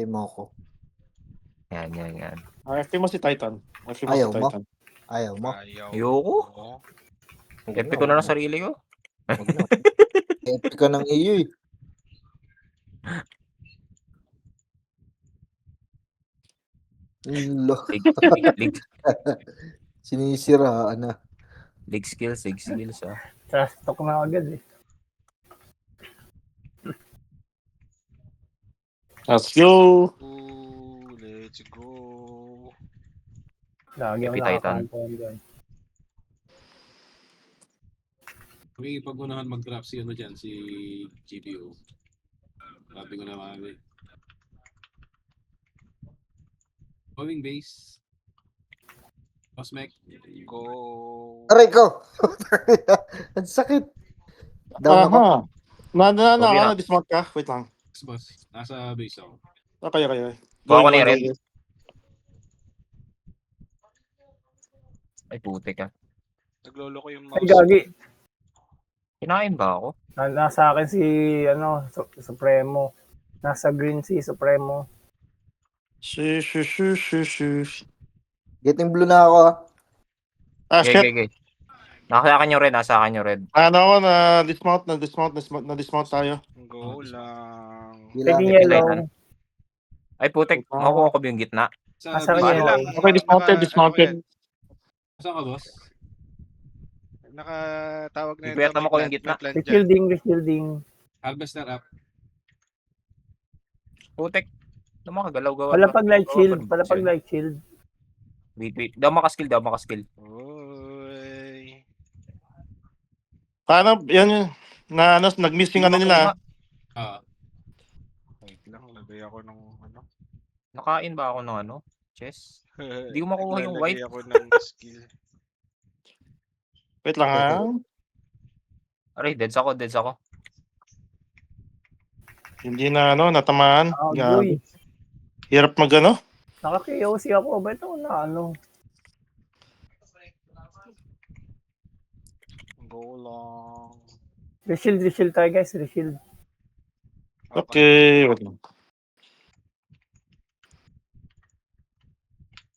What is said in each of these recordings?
mo ko. Yan. FP mo si Titan. FP mo Ayaw si mo? Titan. Ayaw mo? Ayoko. FP ko na lang sarili ko. Huwag na. FP ka ng iyo eh. League Sinisiraan na. skills ah. Trash talk na agad eh. Let's go. Let's go. Lagi ako Happy Titan. nakakampuan dyan. May pag-unahan mag-drop si ano dyan, si GPO. Sabi ko na mami. Going base. Cosmec. Go. Aray ko! Ang sakit. Down ako. Dismount ka? Wait lang. Boss, nasa base ako. Okay. Kuha ko ni Red. Ay, putik ah. Naglolo ko yung Ay, mouse. gagi. Kinain ba ako? Nasa akin si, Supremo. Nasa green si Supremo. Shush. Getting blue na ako ah. Shit. Okay. Nasa akin yung red, Na-dismount tayo. Go lang. Taking Bilang. yellow. Ay, putik. Makuha ko ba yung gitna? Sa Nasa base. kanya lang. Okay, dismounted. Saan ka, boss? Nakatawag na Ipiyata mo ko yung gitna. May plant dyan. Reshielding. Harvester up. Putik. Galaw-gawa. Palapag light shield. Wait. Daw makaskill. Oy. Paano, yan nag-missing ano nila. Wait lang, lagay ako ng ano. Nakain ba ako ng chess? Hindi ko makuha yung white. Naglalagay ako ng skill. Wait lang ha. Aray, deads ako. Hindi na natamaan. Uy. Hirap Naka-KOC ako. Ba't ako na Go lang. Reshield tayo guys. Reshield. Okay. Wait lang.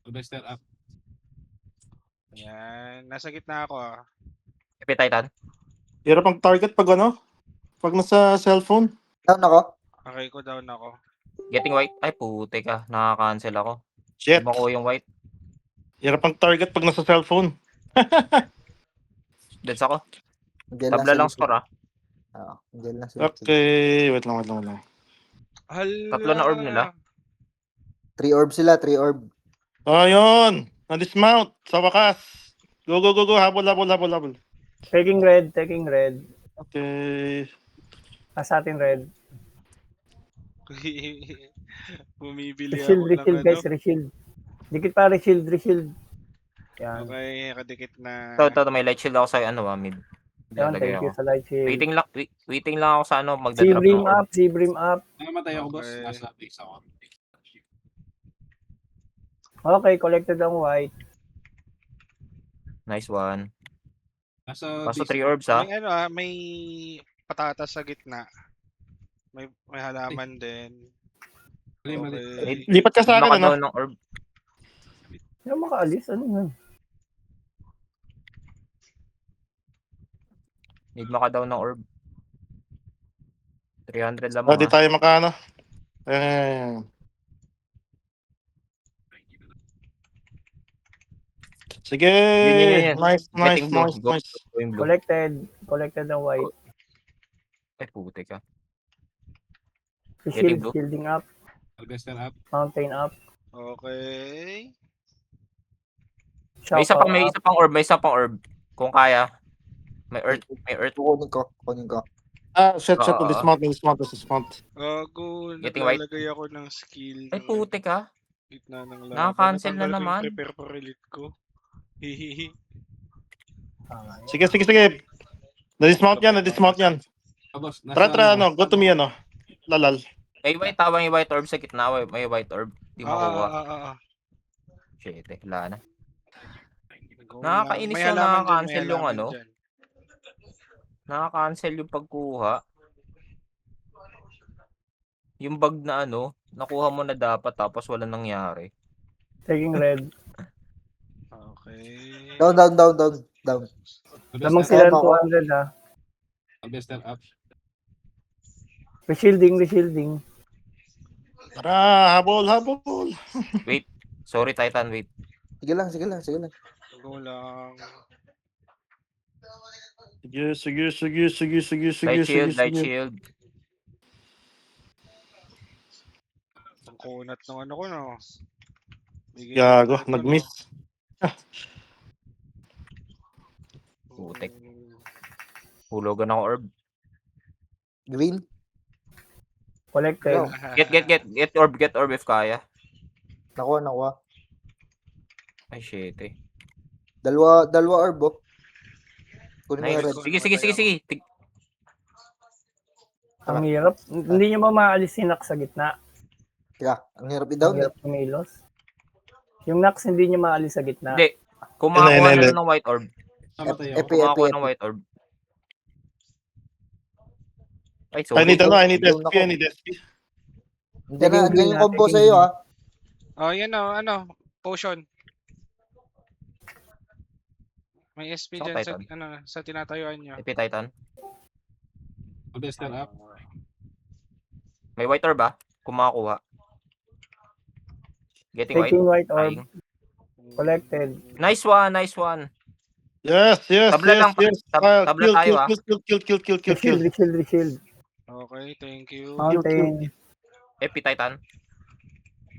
Harvester up. Yan. Nasa gitna ako ah. Happy Titan. Hirap ang target pag nasa cellphone. Down ako. Okay ko down ako. Getting white. Ay, putik ah. Nakaka-cancel ako. Shit. Hindi makuha yung white. Hirap ang target pag nasa cellphone. Deads ako. Diyan Tabla lang score ah. Oo. Diyan lang sila. Okay. Wait lang. Hala. Tatlo na orb nila. 3 orb sila, 3 orb. Ayun. Na-dismount. Sa wakas. Go. Habol. Taking red. Okay. Nasa atin red. Bumibili Reshield ako ng guys. Reshield. Dikit pa reshield. Yan. Okay, kadikit na. Ito, may light shield ako sa mid. Yan, Lalagay thank you ako. sa light shield. Waiting lang ako sa magdadrop ng orb. Si Brim up. Nakamatay ako, boss. Okay. Nasa base ako. Okay, collected ang white. Nice one. Nasa Kaso base. 3 orbs ah. May patatas sa gitna. May halaman din. Mali. Okay. Lipat ka sa akin, Makadaw ng orb. Hindi makaalis. Ano yan? Need makadaw ng orb. 300 lang Hindi tayo makaano. Sige. Yun. Nice. Getting blue. Go. Going blue. Collected ang white. Ay, putik ah. Reshield, blue. shielding up. Harvester up. Mountain up. Okay. May isa pang orb. Kung kaya. May earth. Kunin ko. Shit. Oo. Dismount. Gago, Getting white. naglalagay ako ng skill. Ay, putik ah. Gitna ng laban. Naka-cancel na Natanggal ko yung naman. Prepare for elite ko. Hihihi. Sige. Na-dismount yan. Boss, Tara, go to me, Lalal. May white orb sa gitna. May white orb. Di makuha. Shit, wala na. Nakakainis May yung halaman dyan, nakaka-cancel may yung halaman dyan. Nakaka-cancel yung pagkuha. Yung bug na nakuha mo na dapat tapos wala nangyari. Taking red. Okay. Down. Lamang Harvester sila Tama ng ko. 200 ha. Harvester up. Reshielding. Tara, habol. Wait. Sorry, Titan. Wait. Sige lang. Go lang. Light shield. Ang kunat ng ano ko, no? Bigay Gago, ng ano, nag-miss. Putek. Hulugan ako orb. Green. Collected. Go. Get orb if kaya. Nakuha. Ay, shit eh. Dalawa orb, oh. Kunin mo Nice. yung red. Sige. Ang hirap. Hindi nyo ba maalis si Nax sa gitna? Teka, ang hirap Ang i-down. hirap kumilos. Yung Nax hindi nyo maalis sa gitna. Hindi. Kung makakuha Hindi. sila ng white orb. Namatay ako. Epi. Kung makakuha ng white orb. Ay, I sorry. need Down SP, ako. I need SP. Andiyan yung combo sa iyo, ah. Oh, yan o, ano, potion. May SP Saan dyan sa, Titan? sa tinatayuan nyo. Epi Titan. Harvester up. May white orb ba? Kung makakuha. Getting white. Taking white orb. Dying. Collected. Nice one. Yes. Tabla lang, tabla tayo, ah. Kill. Reshield. Okay, thank you. Mountain. Epi Titan.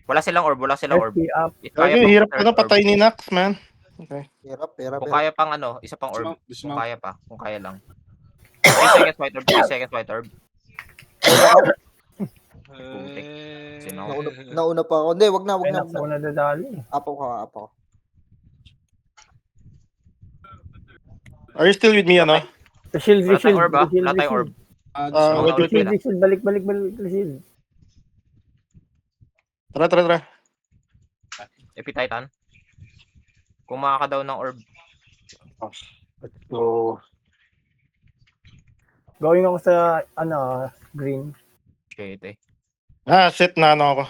Wala silang orb. FP up. If Gago, pang hirap third ka na orb. patay ni Nax, man. Okay. Hirap. Kung kaya pang ano, isa pang orb. Kung Dismount. kaya pa. Kung kaya lang. 3 seconds white orb. Putik. Sino? Nauna pa ako. Hindi, wag na. Ay, Nax ako nadadali. Apo ko. Are you still with me, ano? Reshield. Wala tayong orb, ah. Wala tayong orb. Wait. Reshield. Balik. Reshield. Tara. Epi Titan. Kung makakadaw ng orb. So, Going ako sa, green. Shit eh. set na ano ako.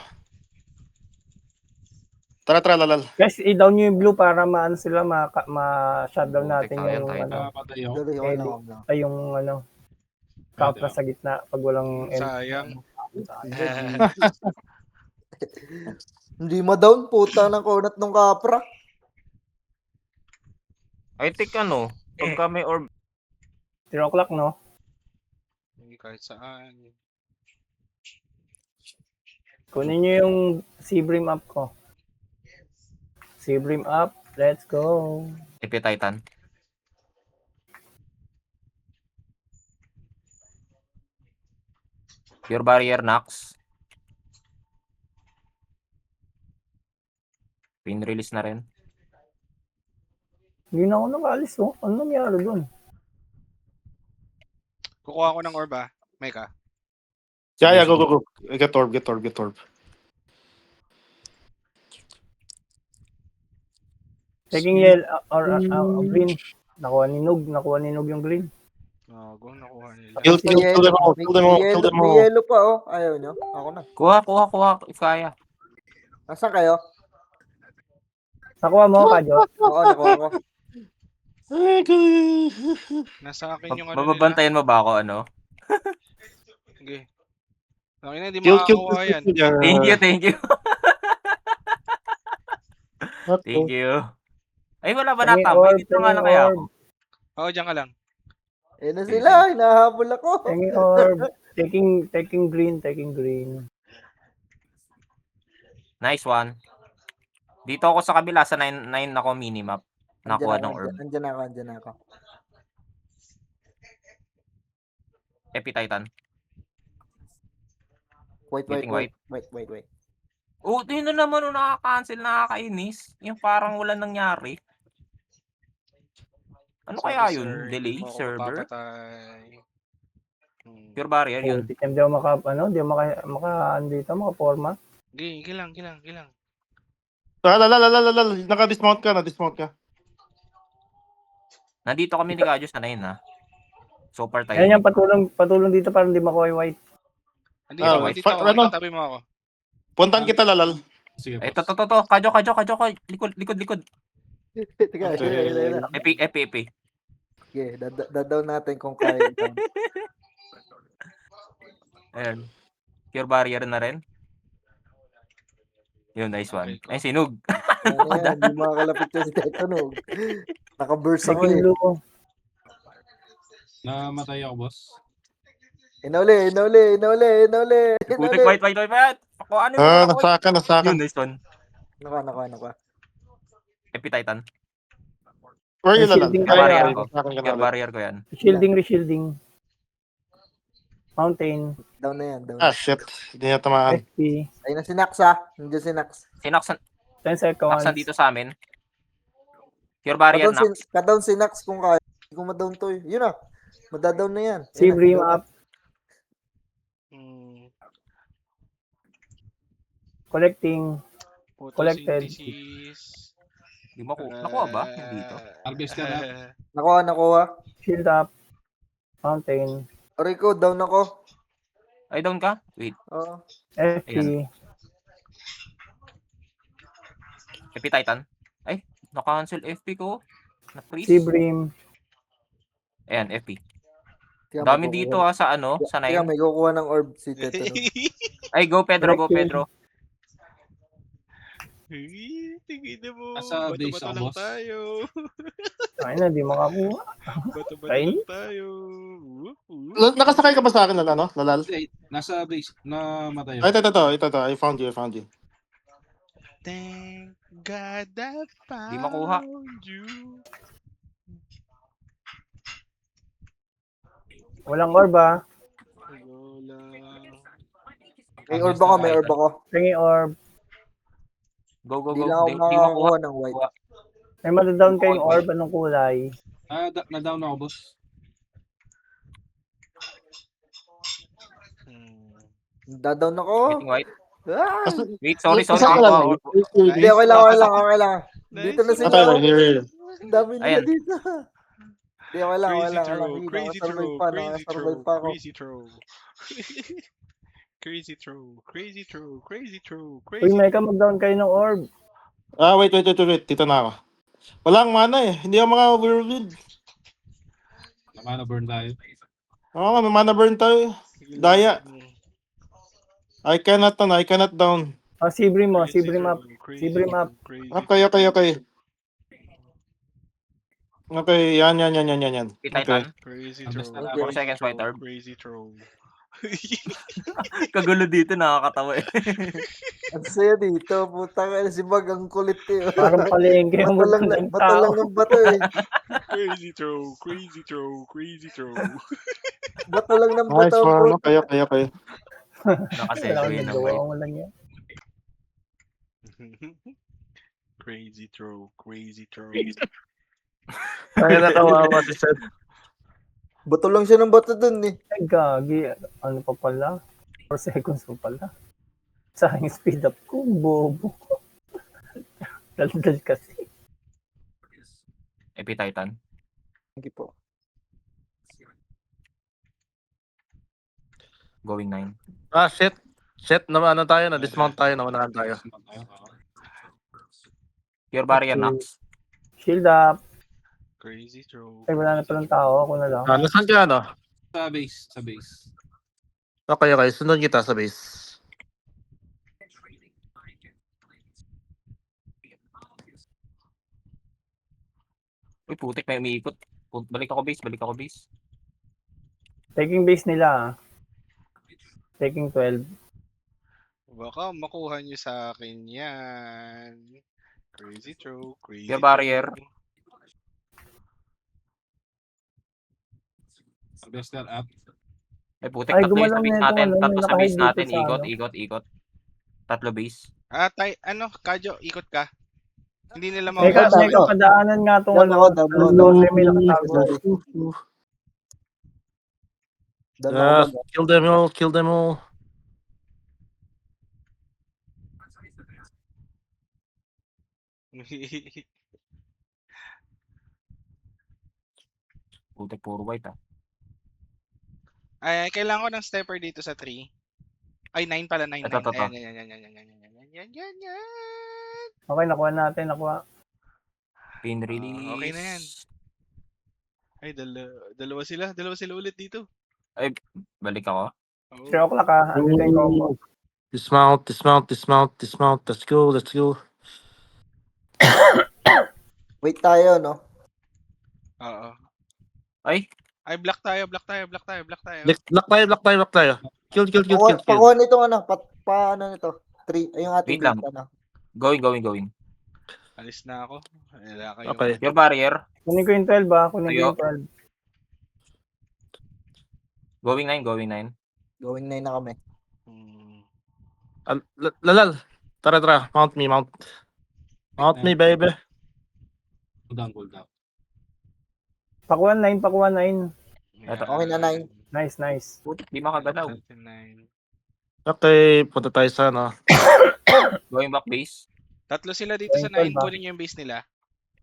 Tara, lalal. Guys, i-down nyo yung blue para maano sila, ma-shutdown natin Tayo, yung, tayo. Namatay ako. Dali, wag na. ay yung, kapra sa gitna pag walang Sayang. Hindi ma-down, puta ng kunat ng kapra. I think ano, pagka may orb. 0 o'clock, no? Hindi kahit saan. Kunin nyo yung Seabrim up ko. Seabrim up, let's go. Epi Titan. Pure barrier Nax. Pin release na rin. Hindi na ako nakaalis, oh. Ano nangyari dun? Kukuha ko ng orb, ah. May ka. Yeah, go. Get orb. Taking yellow or green. Nakuha ni Nog yung green. Go, nakuha nila. Kill them all. May yellow pa, oh. Ayaw nyo. Ako na. Kuha. If kaya. Nasaan kayo? Nakuha mo, Kadyo? Oo, nakuha ko. Nasa akin yung ano Mababantayan mo ba ako ano? Sige. Okay na, hindi Kill. makakuha yan. Thank you. Thank you. Ay, wala ba natambay? Dito nga lang kaya ako. Oo, dyan ka lang. Na sila. Hinahabol ako. Taking orb. Taking green. Nice one. Dito ako sa kabila sa 9 ako minimap. Nakuha ng orb. Andyan ako. Epi Titan. Wait. Oh, yun na naman nakaka-cancel, nakakainis. Yung parang wala nangyari. Ano kaya Sorry, yun? sir. Delay? Hindi mo ako Server? mapapatay. Pure barrier Oh, yun. di ako maka-forma. Gilang. Naka-dismount ka. Nandito kami ni Kajos na 9 ha. So far tayo. Ayan yan, patulong dito para hindi makuha yung white. Hindi, tabi mo ako. Puntan kita, lalal. Sige, Ito, boss. to. Kadyo. Likod. Teka, Okay. Epi. Sige, dadaw natin kung kaya ito. Ayan. Cure barrier na rin. Yun, nice one. Okay, Ay, sinug. Ano yan, hindi makakalapit yan si Tetonog. Naka-burst ako Taking eh. blue. Namatay ako, boss. Inauli. Putik, white. Pakuha, ano yung Nasa akin. Yun, nice one. Naka. Epi Titan. Where you, May lalal? shielding Cure kaya. barrier ko. Sa akin ka Cure na. barrier ko yan. Reshielding. Mountain. Down na yan. Ah, shit. Hindi na tamaan. FP. Ayun na si Nax ah. Nandiyan si Nax. Sinaksan 10 seconds. dito sa amin. Cure barrier na. Ka-down si Nax kung kaya. Hindi ko ma-down to eh. Yun ah. Madadown na yan. Si Ayun na, Brim down na. up. Collecting. Collected. Photosynthesis. Di mo nakuha ba? Dito. Harvester up. Nakuha. Shield up. Mountain. Rico, down ako. Ay, down ka? Wait. Oo. FP. Ayan. FP Titan. Ay, naka-cancel FP ko. Na-freeze. Si Brim. Ayan, FP. Kaya Dami may dito kukuha- sa ano, sa Kaya 9. may kukuha ng orb si Tetonog. Ay, go Pedro. Tingin mo. Nasa base Bato-bato ako, lang boss. tayo. Ay na, di makakuha. Bato-bato Kain? lang tayo. Nakasakay ka ba sa akin, lalal? Hindi, nasa base. Namatay Ay, ako. ito. I found you. Thank God I found Di makuha. you. Walang orb ah. Wala. May orb ako. Tingin orb. Go. Hindi lang ako Di makuha. makakuha ng white. May madadown kayong orb. Anong kulay? Na-down ako, boss. Dadawn ako. Getting white. Ah! Wait, sorry. Kasi ka lang. Hindi, okay lang. Dito na Nice. sila. Here. Ang dami nila Ayan. dito. Hindi, okay lang. Crazy Sige, throw. nakasurvive pa ako. Crazy throw. Uy, Mecca, mag-down kayo ng orb. Ah, wait. Dito na ako. Walang mana eh. Hindi ako maka-whirlwind. Namana burn tayo. Oo nga, may mana burn tayo. Daya. I cannot down. Si Brim mo. Si Brim up. Okay. Okay, yan. FP Titan. Crazy Harvester throw. up. 4 seconds white orb. Crazy throw. Kagulo dito, nakakatawa eh. Ang saya dito. Puta ka si Bag. Ang kulit eh. Parang palengke yung Bato ng lang tao. ng bato eh. Crazy throw. Bato lang ng Nice bato. one. Puta. Okay. Nakasegue ng Nagawa white. mo lang yan. Crazy throw. Ay, natawa si Seth. Bato lang siya ng bato dun eh. Ay, gagi. Ano pa pala? 4 seconds pa pala. Sayang speed up ko. Bobo. Daldal kasi. FP Titan. Sige po. Going 9. Ah, shit. Ano tayo? Na-dismount tayo. Nawanahan tayo. Cure barrier Nax. Shield up. Crazy throw. Ay, wala na palang tao. Ako na lang. Ah, nasaan ka, ano? Sa base. Okay. Sunod kita sa base. Uy, putik, may umiikot. Balik ako base. Taking base nila. Taking 12. Baka makuha niyo sa akin yan. Crazy throw. Cure barrier. Harvester up. Ay, putik, Ay, tatlo yung sa gumalaw base na natin. itong ano, Tatlo sa nakahide base dito natin. sa ano. Ikot. Tatlo base. Kadyo, ikot ka. Hindi nila Mecca, mawala. Mecca, padaanan nga itong Down ako, ano. down ako. Doon, may nakatago. Down Ah, ako. kill them all. Putik, puro white ah. Ay, kailangan ko ng stepper dito sa 3. Ay, 9 pala, 9, Ito, 9. ito, ito. Yan. Okay, nakuha natin, nakuha. Pin release. Okay na yan. Ay, dalawa sila ulit dito. Ay, balik ako. Oo. 3 o'clock ah, ano na yung combo. Dismount, dismount, dismount, dismount. Let's go, let's go. Wait tayo, no? Oo. Ay, Ay, black tayo. Lock tayo, lock tayo, lock tayo. Kill. Pakuha nitong ano, ano nito? 3, yung ating Wait lang. base, ano. going. Alis na ako. Wala kayo. Okay. Your barrier. Kunin ko yung 12 ah, kunin ko Tayo. yung 12. Going 9. Going 9 na kami. Lalal. Tara. Mount me. Mount me, baby. Cool down. Pakuha 9. Ito, okay na, 9. Nice. Putik, di makagalaw. 9. Okay, punta tayo sa ano. Going back base. Tatlo sila dito sa 9. Kunin niyo yung base nila.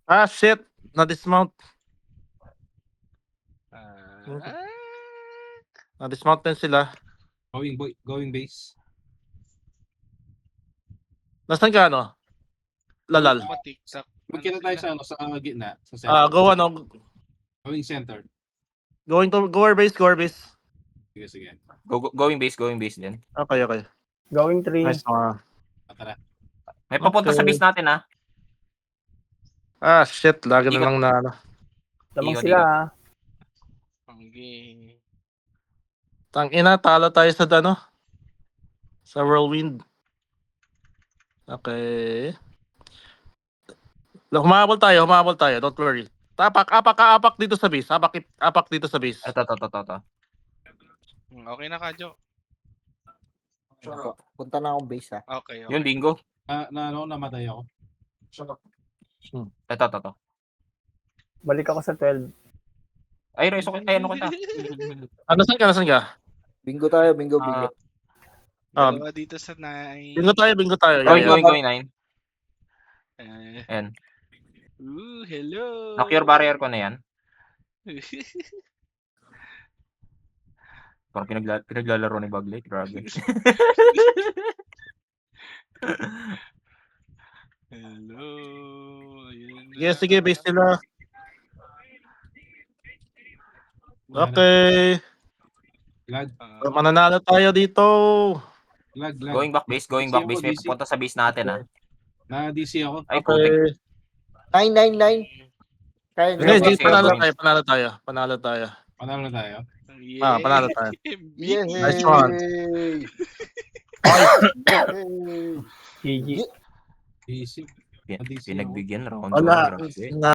Ah, shit. Na-dismount. Na-dismount din sila. Going base. Nasaan ka, ano? Lalal. Matiksak. Magkita tayo sa ano, sa gitna, sa center. Go, ano. Going center. Go our base. Sige. Going base din. Okay. Going 3. Nice. Tara. May papunta sa Okay. base natin, ha? Ah, shit. Lagi na Ikot. lang na, ano. Lamang Ikot, sila ikot. ah. Okay. Tangina, talo tayo sa, ano. Sa whirlwind. Okay. Humabol tayo. Don't worry. Apak dito sa base. Apak dito sa base. Ito. Okay na, Kadyo. Punta na akong base, ha. Okay. Yun, bingo. Namatay ako. Ito. Balik ako sa 12. Ay, Reso, ano kita? Nasaan ka? Bingo tayo, bingo. Dalawa dito sa 9. Bingo tayo. Going 9. Ayan. Hello. Knock your barrier ko na yan. Parang pinaglalaro ni Bagley. Grabe. Hello. Ayun na. Sige, base nila. Okay. Lag. Mananalo tayo dito. Going back base. May papunta sa base natin, ha? Na-DC ako. Ay, putik. Okay. 9. Kaya Hindi, nyo. Sige, panalo sige. tayo. Panalo tayo. Panalo na tayo. Yeah. Panalo tayo. Yay! Nice one. GG. DC. Pinagbigyan round. Wala. Grabe.